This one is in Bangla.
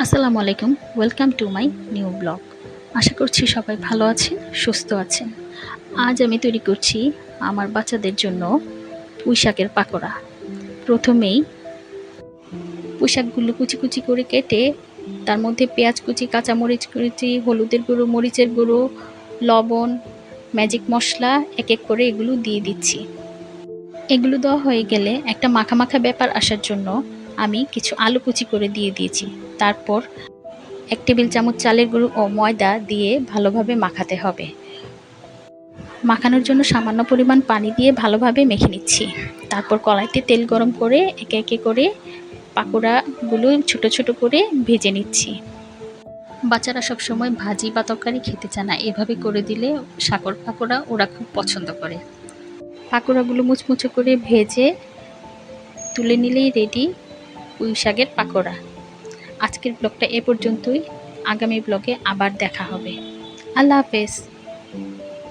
আসসালামু আলাইকুম, welcome to my new blog. আশা করছি সবাই ভালো আছেন, সুস্থ আছেন। আজ আমি তৈরি করছি আমার বাচ্চাদের জন্য পুঁই শাকের পাকোড়া। প্রথমেই পুঁই শাকগুলো কুচি কুচি করে কেটে তার মধ্যে পেঁয়াজ কুচি, কাঁচামরিচ কুচি, হলুদের গুঁড়ো, মরিচের গুঁড়ো, লবণ, ম্যাজিক মশলা এক এক করে এগুলো দিয়ে দিচ্ছি। এগুলো দেওয়া হয়ে গেলে একটা মাখা মাখা ব্যাপার আসার জন্য আমি কিছু আলু কুচি করে দিয়ে দিয়েছি। তারপর ১ টেবিল চামচ চালের গুঁড়ো ও ময়দা দিয়ে ভালোভাবে মাখাতে হবে। মাখানোর জন্য সামান্য পরিমাণ পানি দিয়ে ভালোভাবে মেখে নিচ্ছি। তারপর কড়াইতে তেল গরম করে একে একে করে পাকোড়াগুলো ছোট ছোট করে ভেজে নিচ্ছি। বাচ্চারা সবসময় ভাজি বা তরকারি খেতে চায় না, এভাবে করে দিলে সাকর পাকোড়া ওরা খুব পছন্দ করে। পাকোড়াগুলো মুচমুচে করে ভেজে তুলে নিলেই রেডি পুঁই শাকের পাকোড়া। আজকের ব্লগটা এ পর্যন্তই। আগামী ব্লগে আবার দেখা হবে। আল্লাহ হাফেজ।